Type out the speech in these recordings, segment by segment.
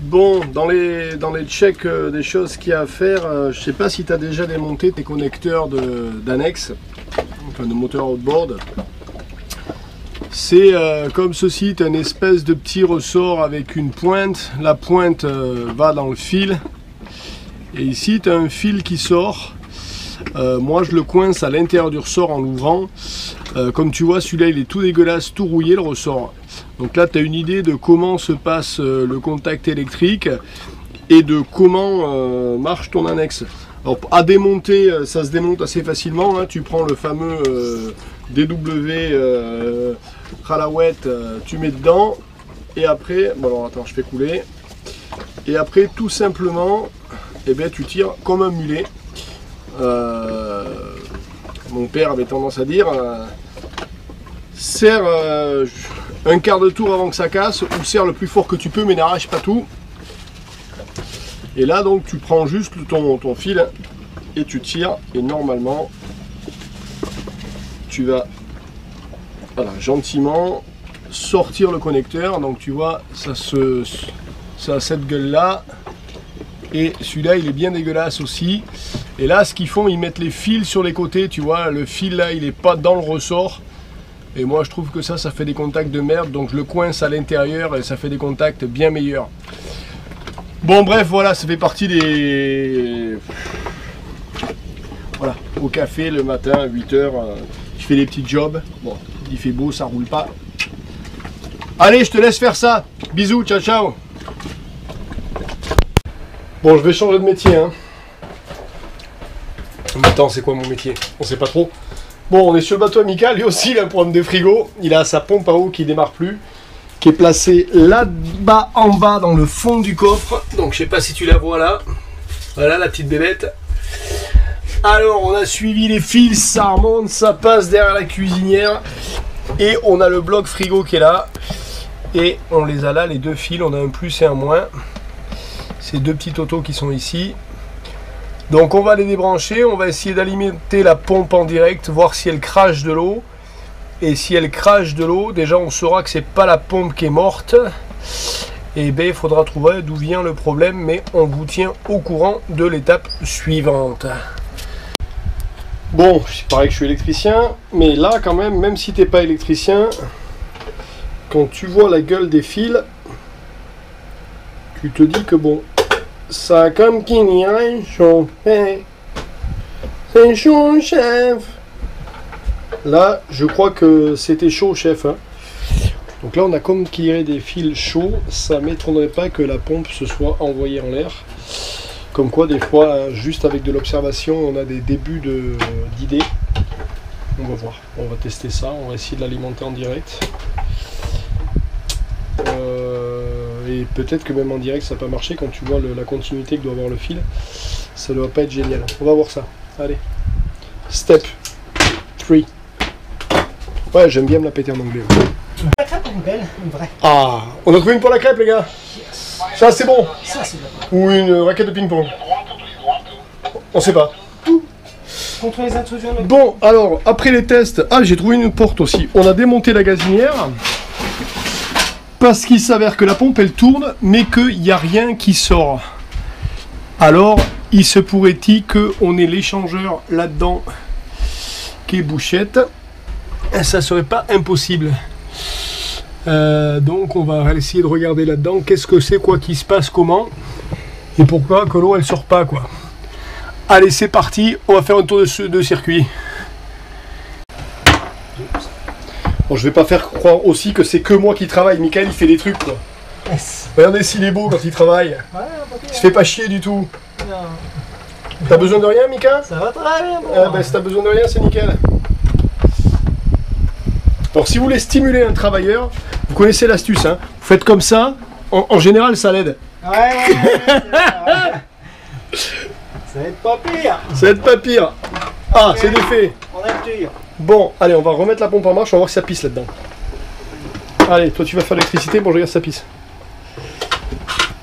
Bon, dans les checks des choses qu'il y a à faire, je sais pas si tu as déjà démonté tes connecteurs d'annexe, enfin de moteur outboard. C'est comme ceci, tu as une espèce de petit ressort avec une pointe. La pointe va dans le fil. Et ici, tu as un fil qui sort. Moi, je le coince à l'intérieur du ressort en l'ouvrant. Comme tu vois, celui-là, il est tout dégueulasse, tout rouillé, le ressort. Donc là, tu as une idée de comment se passe le contact électrique et de comment marche ton annexe. Alors, à démonter, ça se démonte assez facilement. Hein. Tu prends le fameux DW Ralawet, tu mets dedans. Et après, bon alors attends, je fais couler. Et après, tout simplement, eh bien, tu tires comme un mulet. Mon père avait tendance à dire serre un quart de tour avant que ça casse, ou serre le plus fort que tu peux mais n'arrache pas tout. Et là donc tu prends juste ton fil et tu tires, et normalement tu vas gentiment sortir le connecteur. Donc tu vois, ça a cette gueule là, et celui-là il est bien dégueulasse aussi. Et là, ce qu'ils font, ils mettent les fils sur les côtés, tu vois, le fil là, il n'est pas dans le ressort. Et moi, je trouve que ça fait des contacts de merde, donc je le coince à l'intérieur et ça fait des contacts bien meilleurs. Bon, bref, voilà, ça fait partie des... Voilà, au café le matin à 8 h, je fais des petits jobs. Bon, il fait beau, ça roule pas. Allez, je te laisse faire ça. Bisous, ciao, ciao. Bon, je vais changer de métier, hein. Attends, c'est quoi mon métier? On sait pas trop. Bon, on est sur le bateau amical, lui aussi il a un problème de frigo. Il a sa pompe à eau qui démarre plus, qui est placée là-bas en bas dans le fond du coffre. Donc je sais pas si tu la vois là. Voilà la petite bébête. Alors on a suivi les fils, ça remonte, ça passe derrière la cuisinière. Et on a le bloc frigo qui est là. Et on les a là, les deux fils, on a un plus et un moins. Ces deux petits autos qui sont ici. Donc on va les débrancher, on va essayer d'alimenter la pompe en direct, voir si elle crache de l'eau. Et si elle crache de l'eau, déjà on saura que c'est pas la pompe qui est morte. Et bien il faudra trouver d'où vient le problème, mais on vous tient au courant de l'étape suivante. Bon, il paraît que je suis électricien, mais là quand même si t'es pas électricien, quand tu vois la gueule des fils, tu te dis que bon, ça comme qui n'irait chauffer. C'est chaud, chef. Là, je crois que c'était chaud, chef. Hein. Donc là, on a comme qu'il y aurait des fils chauds. Ça m'étonnerait pas que la pompe se soit envoyée en l'air. Comme quoi, des fois, juste avec de l'observation, on a des débuts d'idées. On va voir. On va tester ça. On va essayer de l'alimenter en direct. Et peut-être que même en direct ça peut marcher quand tu vois la continuité que doit avoir le fil. Ça doit pas être génial. On va voir ça. Allez. Step 3. Ouais, j'aime bien me la péter en anglais. La crêpe est belle, une vraie. Ah, on a trouvé une pour la crêpe les gars. Yes. Ça c'est bon. Ça c'est bon. Ou une raquette de ping-pong. On sait pas. Contre les intrusions. Bon, alors, après les tests, j'ai trouvé une porte aussi. On a démonté la gazinière. Parce qu'il s'avère que la pompe elle tourne, mais qu'il n'y a rien qui sort. Alors, il se pourrait-il qu'on ait l'échangeur là-dedans qui est bouchette. Et ça serait pas impossible. Donc, on va essayer de regarder là-dedans. Qu'est-ce que c'est, quoi qui se passe, comment. Et pourquoi que l'eau elle sort pas, quoi. Allez, c'est parti. On va faire un tour de circuit. Bon, je vais pas faire croire aussi que c'est que moi qui travaille. Michael il fait des trucs quoi. Yes. Regardez s'il est beau quand il travaille. Ouais, Il se fait pas chier du tout. non. T'as besoin de rien Mika? Ça va très bien. Ben, si t'as besoin de rien c'est nickel. Alors si vous voulez stimuler un travailleur, vous connaissez l'astuce. Hein. Vous faites comme ça, en général ça l'aide. Ouais. Ça va être pas pire. Ça va être pas pire. Ah, c'est défait. On a le dur. Bon, allez, on va remettre la pompe en marche, on va voir si ça pisse là-dedans. Allez, toi tu vas faire l'électricité, bon je regarde si ça pisse.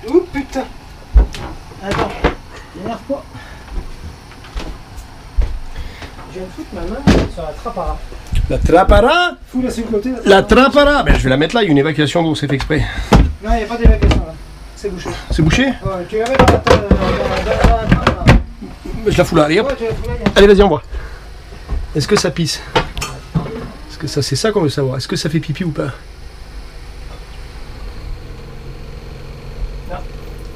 Oh putain. Attends, dernière fois. Je viens de foutre ma main sur la trapara. La trapara? Fous-la sur le côté. La trapara? Ben je vais la mettre là, il y a une évacuation d'eau, c'est fait exprès. Non, il n'y a pas d'évacuation là. C'est bouché. C'est bouché? Ouais, tu la mets dans la Je la fous là, allez hop. Ouais, tu la fous là, Allez, vas-y, envoie. Est-ce que ça pisse? Est-ce que ça, c'est ça qu'on veut savoir. Est-ce que ça fait pipi ou pas? Non.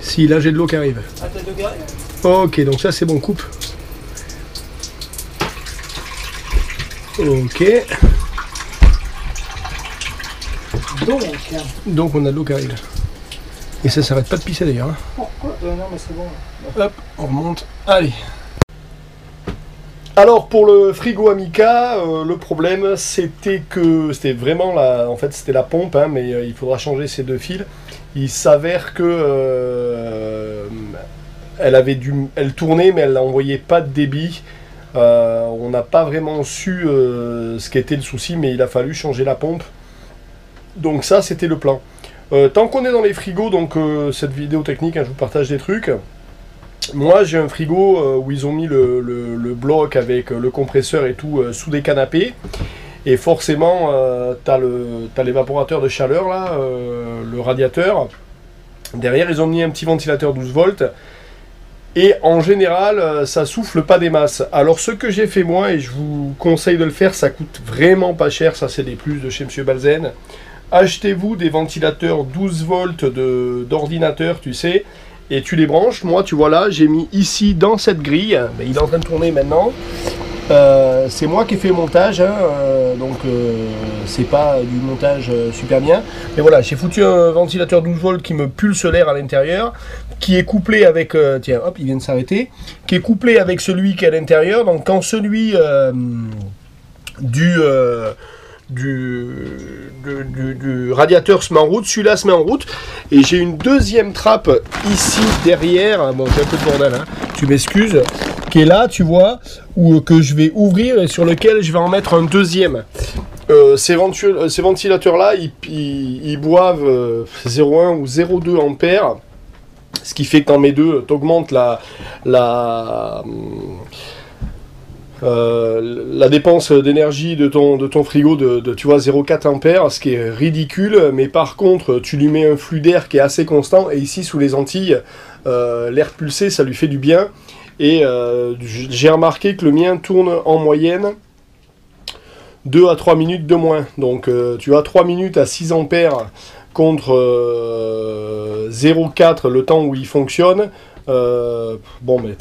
Si, là j'ai de l'eau qui arrive. Ah, t'as deux garés? Ok, donc ça c'est bon, coupe. Ok. Donc on a de l'eau qui arrive. Et ça s'arrête pas de pisser d'ailleurs. Hein. Pourquoi? Non, mais c'est bon. Hop, on remonte. Allez. Alors pour le frigo Amica, le problème c'était que c'était vraiment la, en fait c'était la pompe, hein, mais il faudra changer ces deux fils. Il s'avère que elle tournait, mais elle n'envoyait pas de débit. On n'a pas vraiment su ce qu'était le souci, mais il a fallu changer la pompe. Donc ça c'était le plan. Tant qu'on est dans les frigos, donc cette vidéo technique, hein, je vous partage des trucs. Moi j'ai un frigo où ils ont mis le bloc avec le compresseur et tout sous des canapés. Et forcément t'as l'évaporateur de chaleur là, le radiateur. Derrière ils ont mis un petit ventilateur 12 volts. Et en général ça souffle pas des masses. Alors ce que j'ai fait moi, et je vous conseille de le faire, ça coûte vraiment pas cher, ça c'est des plus de chez Monsieur Balzen. Achetez-vous des ventilateurs 12 volts d'ordinateur, tu sais. Et tu les branches. Moi, tu vois là, j'ai mis ici dans cette grille. Mais il est en train de tourner maintenant. C'est moi qui ai fait le montage, hein, donc c'est pas du montage super bien. Mais voilà, j'ai foutu un ventilateur 12 volts qui me pulse l'air à l'intérieur, qui est couplé avec, tiens, hop, il vient de s'arrêter, qui est couplé avec celui qui est à l'intérieur. Donc quand celui du radiateur se met en route, celui-là se met en route, et j'ai une deuxième trappe ici derrière, bon c'est un peu de bordel, hein, tu m'excuses, qui est là, tu vois, que je vais ouvrir et sur lequel je vais en mettre un deuxième. Ces ventilateurs-là, ils boivent 0,1 ou 0,2 ampères, ce qui fait que dans mes deux, tu augmentes la dépense d'énergie de ton frigo de tu vois 0,4 ampères, ce qui est ridicule, mais par contre tu lui mets un flux d'air qui est assez constant, et ici sous les Antilles l'air pulsé ça lui fait du bien, et j'ai remarqué que le mien tourne en moyenne 2 à 3 minutes de moins, donc tu as 3 minutes à 6 ampères contre 0,4 le temps où il fonctionne. Bon mais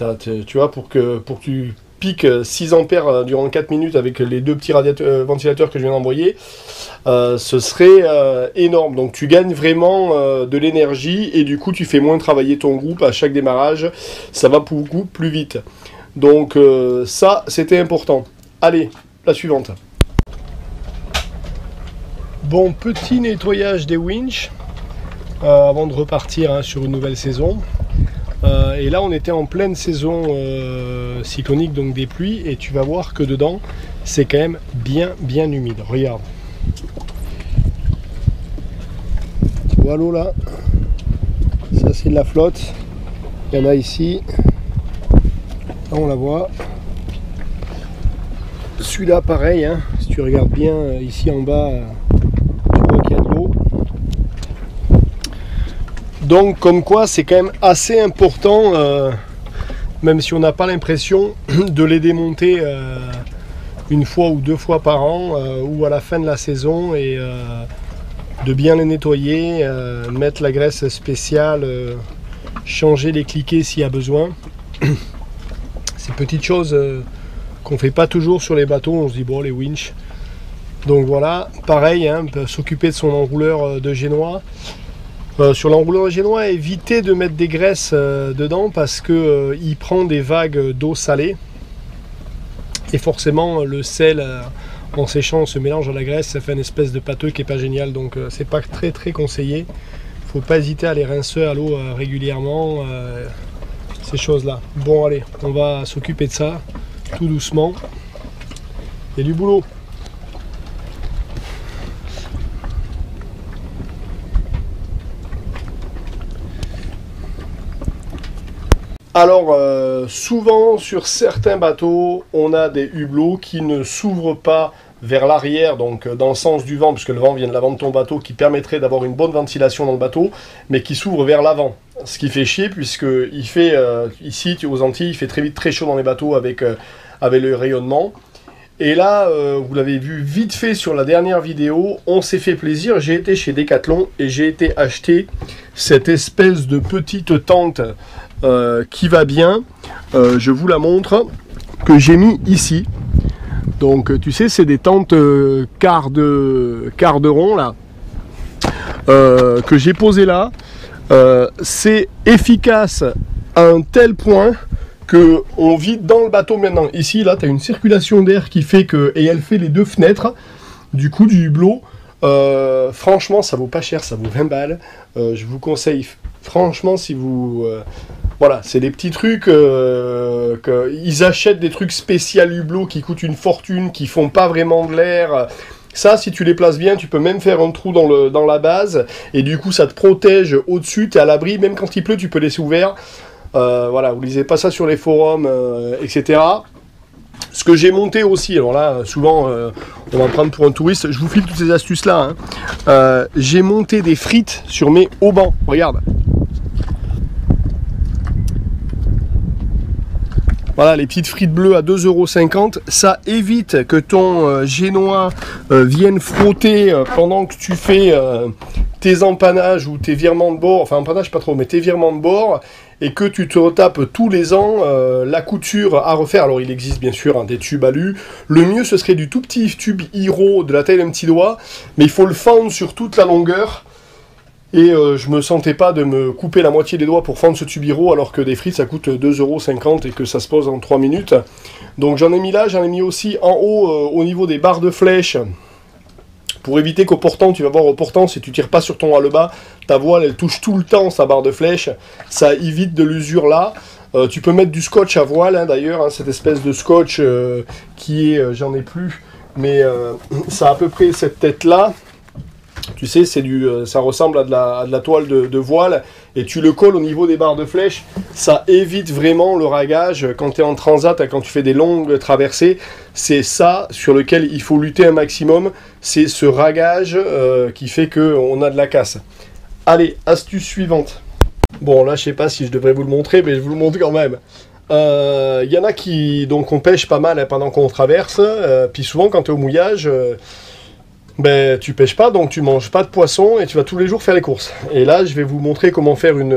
tu vois, pour que tu pique 6 ampères durant 4 minutes avec les deux petits ventilateurs que je viens d'envoyer, ce serait énorme. Donc tu gagnes vraiment de l'énergie, et du coup tu fais moins travailler ton groupe à chaque démarrage, ça va beaucoup plus vite. Donc ça c'était important. Allez, la suivante. Bon, petit nettoyage des winches avant de repartir, hein, sur une nouvelle saison. Et là on était en pleine saison cyclonique, donc des pluies, et tu vas voir que dedans c'est quand même bien humide. Regarde, tu vois l'eau là, ça c'est de la flotte, il y en a ici, là on la voit, celui-là pareil, hein. Si tu regardes bien ici en bas, tu vois qu'il y a de l'eau. Donc comme quoi c'est quand même assez important, même si on n'a pas l'impression, de les démonter une fois ou deux fois par an, ou à la fin de la saison, et de bien les nettoyer, mettre la graisse spéciale, changer les cliquets s'il y a besoin. Ces petites choses qu'on fait pas toujours sur les bateaux, on se dit bon, les winches. Donc voilà, pareil, hein, s'occuper de son enrouleur de génois. Sur l'enrouleur génois, évitez de mettre des graisses dedans, parce que il prend des vagues d'eau salée, et forcément le sel en séchant se mélange à la graisse, ça fait une espèce de pâteux qui est pas génial, donc c'est pas très conseillé. Faut pas hésiter à les rincer à l'eau régulièrement, ces choses là. Bon allez, on va s'occuper de ça tout doucement, il y a du boulot. Alors, souvent sur certains bateaux, on a des hublots qui ne s'ouvrent pas vers l'arrière, donc dans le sens du vent, puisque le vent vient de l'avant de ton bateau, qui permettrait d'avoir une bonne ventilation dans le bateau, mais qui s'ouvre vers l'avant. Ce qui fait chier, puisque il fait, ici aux Antilles, il fait très vite très chaud dans les bateaux avec le rayonnement. Et là, vous l'avez vu vite fait sur la dernière vidéo, on s'est fait plaisir, j'ai été chez Decathlon et j'ai été acheter cette espèce de petite tente qui va bien, je vous la montre, que j'ai mis ici. Donc tu sais, c'est des tentes quart de rond là, que j'ai posé là. C'est efficace à un tel point que on vit dans le bateau maintenant. Ici, là, tu as une circulation d'air qui fait que... Et elle fait les 2 fenêtres, du coup, du hublot. Franchement, ça vaut pas cher, ça vaut 20 balles. Je vous conseille, franchement, si vous... voilà, c'est des petits trucs... ils achètent des trucs spécial hublot qui coûtent une fortune, qui font pas vraiment de l'air... Ça, si tu les places bien, tu peux même faire un trou dans la base, et du coup, ça te protège au-dessus, tu es à l'abri, même quand il pleut, tu peux laisser ouvert. Voilà, vous lisez pas ça sur les forums, etc. Ce que j'ai monté aussi, alors là, souvent, on va me prendre pour un touriste, je vous file toutes ces astuces-là. Hein. J'ai monté des frites sur mes haubans, regarde. Voilà, les petites frites bleues à 2,50 €. Ça évite que ton génois vienne frotter pendant que tu fais tes empanages ou tes virements de bord. Enfin, empanages pas trop, mais tes virements de bord. Et que tu te retapes tous les ans la couture à refaire. Alors, il existe bien sûr hein, des tubes alu. Le mieux, ce serait du tout petit tube Hiro de la taille d'un petit doigt. Mais il faut le fendre sur toute la longueur. Et je me sentais pas de me couper la moitié des doigts pour fendre ce tube Hiro, alors que des frites ça coûte 2,50 € et que ça se pose en 3 minutes. Donc j'en ai mis là, j'en ai mis aussi en haut au niveau des barres de flèche, pour éviter qu'au portant, tu vas voir au portant, si tu tires pas sur ton hallebat, ta voile elle touche tout le temps sa barre de flèche, ça évite de l'usure là. Tu peux mettre du scotch à voile hein, d'ailleurs, hein, cette espèce de scotch qui est, j'en ai plus, mais ça a à peu près cette tête là. Tu sais, ça ressemble à de la toile de voile, et tu le colles au niveau des barres de flèche. Ça évite vraiment le ragage quand tu es en transat, quand tu fais des longues traversées. C'est ça sur lequel il faut lutter un maximum. C'est ce ragage qui fait qu'on a de la casse. Allez, astuce suivante. Bon, là, je sais pas si je devrais vous le montrer, mais je vous le montre quand même. Y en a qui, donc, on pêche pas mal hein, pendant qu'on traverse. Puis souvent, quand tu es au mouillage... ben, tu pêches pas, donc tu manges pas de poisson et tu vas tous les jours faire les courses. Et là, je vais vous montrer comment faire une...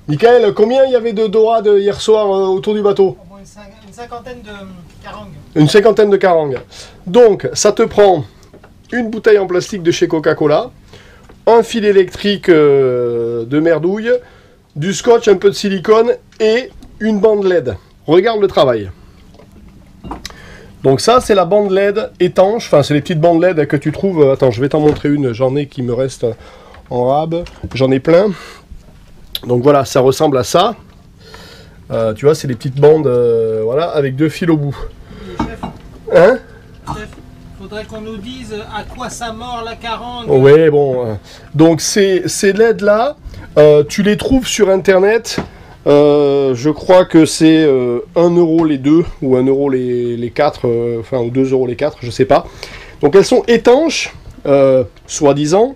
Michael, combien il y avait de dorades hier soir autour du bateau? Une cinquantaine de carangues. Une cinquantaine de carangues. Donc, ça te prend une bouteille en plastique de chez Coca-Cola, un fil électrique de merdouille, du scotch, un peu de silicone et une bande LED. Regarde le travail. Donc ça, c'est la bande LED étanche, enfin c'est les petites bandes LED que tu trouves, attends, je vais t'en montrer une, j'en ai qui me reste en rab, j'en ai plein. Donc voilà, ça ressemble à ça. Tu vois, c'est les petites bandes, voilà, avec 2 fils au bout. Chef, Hein chef, faudrait qu'on nous dise à quoi ça mord la carangue. Ouais, bon. Donc ces LED là, tu les trouves sur internet. Je crois que c'est 1 € les 2 ou 1 € les 4, enfin ou 2 € les 4, je sais pas. Donc elles sont étanches, soi-disant,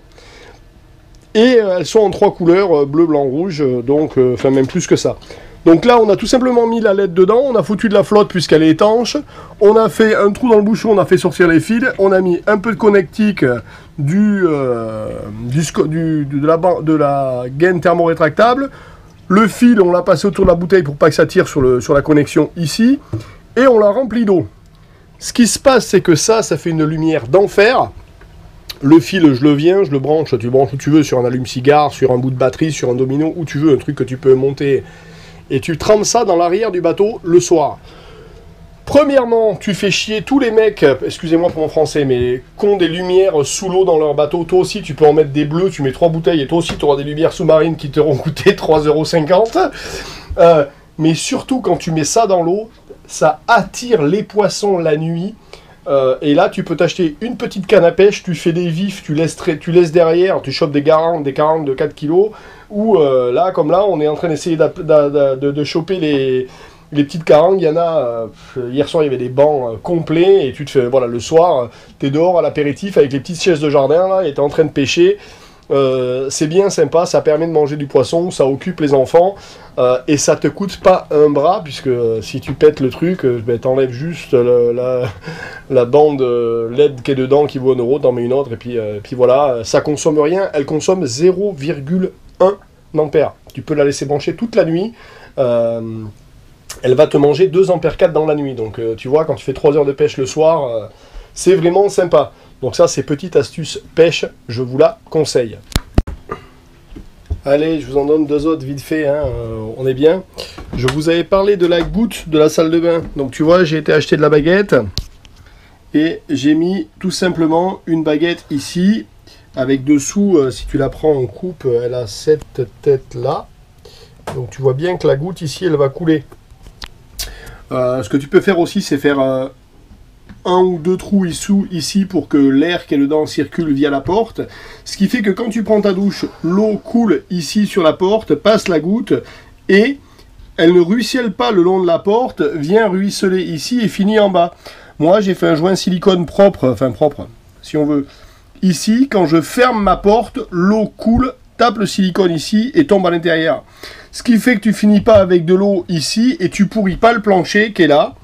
et elles sont en 3 couleurs, bleu, blanc, rouge, donc enfin même plus que ça. Donc là on a tout simplement mis la LED dedans, on a foutu de la flotte puisqu'elle est étanche, on a fait un trou dans le bouchon, on a fait sortir les fils, on a mis un peu de connectique de la gaine thermorétractable. Le fil, on l'a passé autour de la bouteille pour pas que ça tire sur la connexion ici. Et on l'a rempli d'eau. Ce qui se passe, c'est que ça fait une lumière d'enfer. Le fil, je le branche, tu le branches où tu veux, sur un allume-cigare, sur un bout de batterie, sur un domino, où tu veux, un truc que tu peux monter. Et tu trempes ça dans l'arrière du bateau le soir. Premièrement, tu fais chier tous les mecs, excusez-moi pour mon français, mais qui ont des lumières sous l'eau dans leur bateau. Toi aussi, tu peux en mettre des bleus, tu mets 3 bouteilles, et toi aussi, tu auras des lumières sous-marines qui t'auront coûté 3,50 €. Mais surtout, quand tu mets ça dans l'eau, ça attire les poissons la nuit. Et là, tu peux t'acheter une petite canne à pêche, tu fais des vifs, tu laisses derrière, tu chopes des carangues de 4 kg. Ou là, comme là, on est en train d'essayer de choper Les petites carangues, il y en a, hier soir il y avait des bancs complets, et tu te fais, voilà, le soir, tu es dehors à l'apéritif avec les petites chaises de jardin, là, et tu es en train de pêcher. C'est bien sympa, ça permet de manger du poisson, ça occupe les enfants, et ça te coûte pas un bras, puisque si tu pètes le truc, ben, t'enlèves juste la bande LED qui est dedans, qui vaut 1 euro, t'en mets une autre, et puis voilà, ça consomme rien, elle consomme 0,1 ampères. Tu peux la laisser brancher toute la nuit, elle va te manger 2 ampères 4 dans la nuit, donc tu vois, quand tu fais 3 heures de pêche le soir, c'est vraiment sympa. Donc ça, c'est petite astuce pêche, je vous la conseille. Allez, je vous en donne 2 autres vite fait, hein, on est bien. Je vous avais parlé de la goutte de la salle de bain. Donc tu vois, j'ai été acheter de la baguette, et j'ai mis tout simplement une baguette ici, avec dessous, si tu la prends en coupe, elle a cette tête là. Donc tu vois bien que la goutte ici, elle va couler. Ce que tu peux faire aussi, c'est faire 1 ou 2 trous ici pour que l'air qui est dedans circule via la porte. Ce qui fait que quand tu prends ta douche, l'eau coule ici sur la porte, passe la goutte, et elle ne ruisselle pas le long de la porte, vient ruisseler ici et finit en bas. Moi, j'ai fait un joint silicone propre, enfin propre, si on veut. Ici, quand je ferme ma porte, l'eau coule, tape le silicone ici et tombe à l'intérieur. Ce qui fait que tu finis pas avec de l'eau ici et tu pourris pas le plancher qui est là.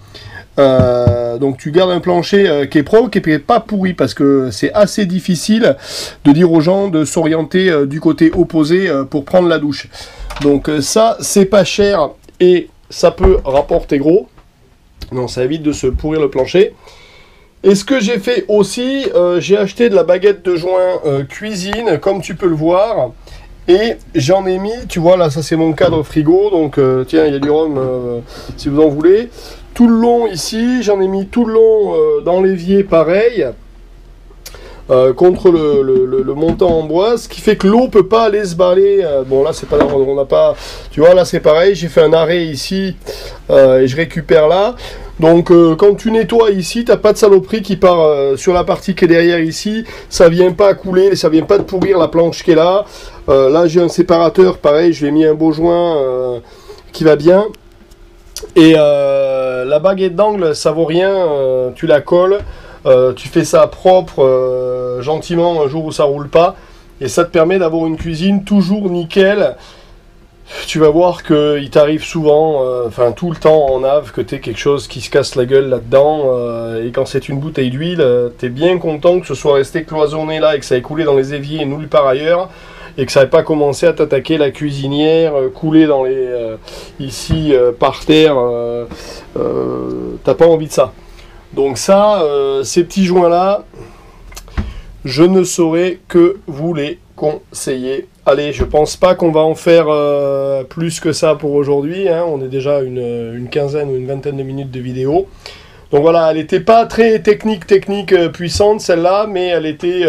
Donc tu gardes un plancher qui est propre, qui n'est pas pourri, parce que c'est assez difficile de dire aux gens de s'orienter du côté opposé pour prendre la douche. Donc ça, c'est pas cher et ça peut rapporter gros. Donc ça évite de se pourrir le plancher. Et ce que j'ai fait aussi, j'ai acheté de la baguette de joint cuisine, comme tu peux le voir. Et j'en ai mis, tu vois, là, ça c'est mon cadre frigo. Donc tiens, il y a du rhum si vous en voulez. Tout le long ici, j'en ai mis tout le long dans l'évier pareil, contre le montant en bois, ce qui fait que l'eau peut pas aller se balader. Bon là c'est pas, on n'a pas, tu vois, là c'est pareil, j'ai fait un arrêt ici et je récupère là. Donc quand tu nettoies ici, t'as pas de saloperie qui part sur la partie qui est derrière ici, ça vient pas couler, ça vient pas de pourrir la planche qui est là. Là j'ai un séparateur, pareil, je lui ai mis un beau joint qui va bien. Et la baguette d'angle, ça vaut rien, tu la colles, tu fais ça propre, gentiment, un jour où ça roule pas, et ça te permet d'avoir une cuisine toujours nickel. Tu vas voir qu'il t'arrive souvent, enfin tout le temps en Ave, que tu aies quelque chose qui se casse la gueule là-dedans, et quand c'est une bouteille d'huile, tu es bien content que ce soit resté cloisonné là, et que ça ait coulé dans les éviers et nulle part ailleurs, et que ça n'ait pas commencé à t'attaquer la cuisinière, couler dans les ici par terre, t'as pas envie de ça. Donc ça, ces petits joints là, je ne saurais que vous les conseiller. Allez, je pense pas qu'on va en faire plus que ça pour aujourd'hui, hein. On est déjà une quinzaine ou une vingtaine de minutes de vidéo. Donc voilà, elle n'était pas très technique puissante celle-là, mais elle était,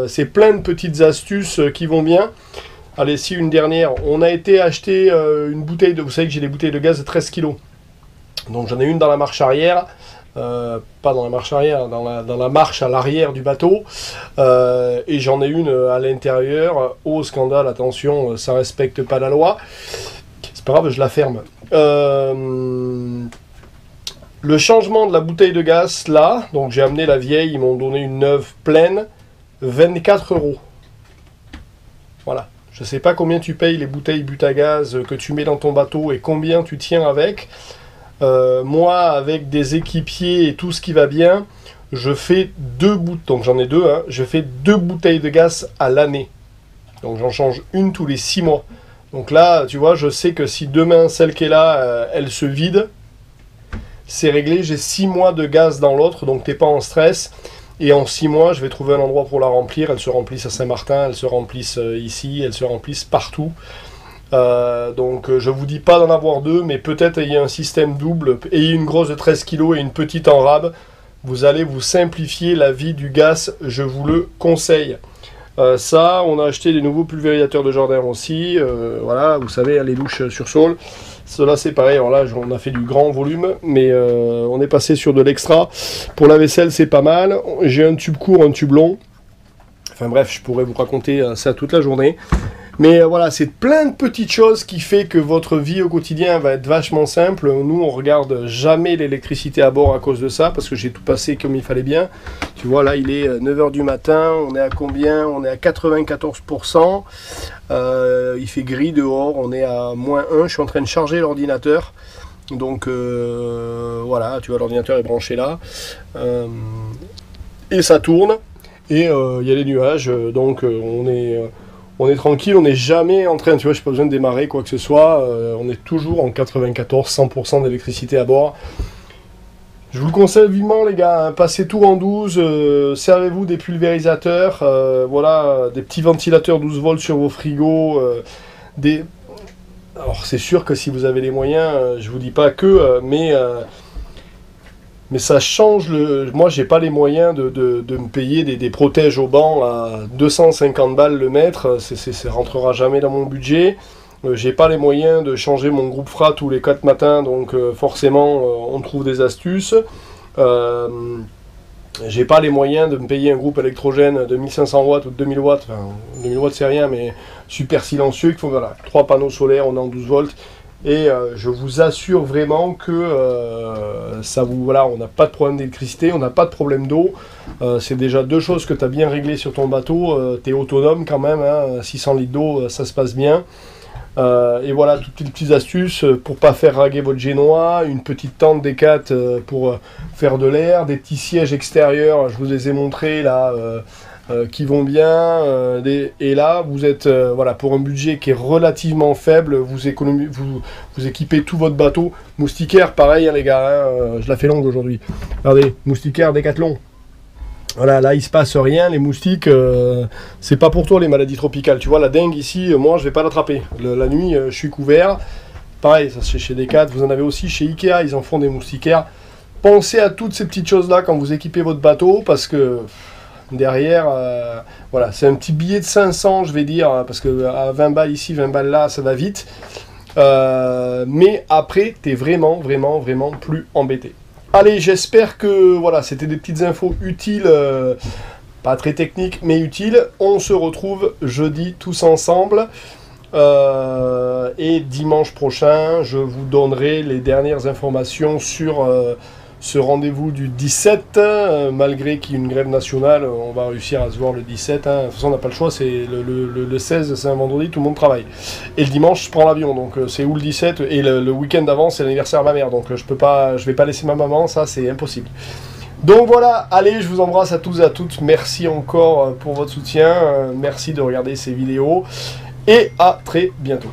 c'est plein de petites astuces qui vont bien. Allez, si une dernière, on a été acheter une bouteille de, vous savez que j'ai des bouteilles de gaz de 13 kg. Donc j'en ai une dans la marche arrière, pas dans la marche arrière, dans la marche à l'arrière du bateau, et j'en ai une à l'intérieur. Oh scandale, attention, ça respecte pas la loi. C'est pas grave, je la ferme. Le changement de la bouteille de gaz, là, donc j'ai amené la vieille, ils m'ont donné une neuve pleine, 24 €. Voilà. Je ne sais pas combien tu payes les bouteilles but à gaz que tu mets dans ton bateau et combien tu tiens avec. Moi, avec des équipiers et tout ce qui va bien, je fais 2 bouteilles, donc j'en ai 2, hein, je fais 2 bouteilles de gaz à l'année. Donc j'en change une tous les 6 mois. Donc là, tu vois, je sais que si demain, celle qui est là, elle se vide, c'est réglé, j'ai 6 mois de gaz dans l'autre, donc t'es pas en stress. Et en 6 mois, je vais trouver un endroit pour la remplir. Elles se remplissent à Saint-Martin, elles se remplissent ici, elles se remplissent partout. Donc je vous dis pas d'en avoir 2, mais peut-être ayez un système double, ayez une grosse de 13 kg et une petite en rab. Vous allez vous simplifier la vie du gaz, je vous le conseille. Ça, on a acheté des nouveaux pulvérisateurs de jardin aussi. Voilà, vous savez, les douches sur sol. Cela c'est pareil, alors là on a fait du grand volume, mais on est passé sur de l'extra. Pour la vaisselle c'est pas mal, j'ai un tube court, un tube long. Enfin bref, je pourrais vous raconter ça toute la journée. Mais voilà, c'est plein de petites choses qui fait que votre vie au quotidien va être vachement simple. Nous, on regarde jamais l'électricité à bord à cause de ça, parce que j'ai tout passé comme il fallait bien. Tu vois, là, il est 9 h du matin, on est à combien? On est à 94%. Il fait gris dehors, on est à -1. Je suis en train de charger l'ordinateur. Donc voilà, tu vois, l'ordinateur est branché là. Et ça tourne. Et il y a les nuages, donc on est tranquille, on n'est jamais en train, tu vois, je n'ai pas besoin de démarrer quoi que ce soit, on est toujours en 94-100% d'électricité à bord. Je vous le conseille vivement les gars, hein, passez tout en 12, servez-vous des pulvérisateurs, voilà, des petits ventilateurs 12 volts sur vos frigos, Alors c'est sûr que si vous avez les moyens, je vous dis pas que, mais ça change Moi, j'ai pas les moyens de me payer des protèges au banc à 250 balles le mètre. Ça rentrera jamais dans mon budget. J'ai pas les moyens de changer mon groupe FRA tous les 4 matins, donc forcément, on trouve des astuces. J'ai pas les moyens de me payer un groupe électrogène de 1500 watts ou de 2000 watts. Enfin, 2000 watts, c'est rien, mais super silencieux. Il faut, voilà, 3 panneaux solaires, on est en 12 volts. Et je vous assure vraiment que voilà, on n'a pas de problème d'électricité, on n'a pas de problème d'eau. C'est déjà 2 choses que tu as bien réglées sur ton bateau. Tu es autonome quand même, hein, 600 litres d'eau, ça se passe bien. Et voilà, toutes les petites astuces pour pas faire raguer votre génois, une petite tente Decat pour faire de l'air, des petits sièges extérieurs, je vous les ai montrés là. Qui vont bien, et là vous êtes voilà, pour un budget qui est relativement faible, vous équipez tout votre bateau. Moustiquaire pareil hein, les gars, hein, je la fais longue aujourd'hui, regardez, moustiquaire Décathlon, voilà, là il se passe rien, les moustiques c'est pas pour toi les maladies tropicales, tu vois la dengue ici, moi je vais pas l'attraper, la nuit je suis couvert, pareil ça c'est chez Decat, vous en avez aussi chez Ikea, ils en font des moustiquaires. Pensez à toutes ces petites choses là quand vous équipez votre bateau, parce que derrière, voilà, c'est un petit billet de 500, je vais dire, parce que à 20 balles ici, 20 balles là, ça va vite. Mais après, tu es vraiment plus embêté. Allez, j'espère que voilà, c'était des petites infos utiles, pas très techniques, mais utiles. On se retrouve jeudi tous ensemble. Et dimanche prochain, je vous donnerai les dernières informations sur ce rendez-vous du 17, malgré qu'il y ait une grève nationale, on va réussir à se voir le 17, hein. De toute façon on n'a pas le choix, c'est le 16, c'est un vendredi, tout le monde travaille. Et le dimanche je prends l'avion, donc c'est où le 17, et le week-end d'avant c'est l'anniversaire de ma mère, donc je vais pas laisser ma maman, ça c'est impossible. Donc voilà, allez, je vous embrasse à tous et à toutes, merci encore pour votre soutien, merci de regarder ces vidéos, et à très bientôt.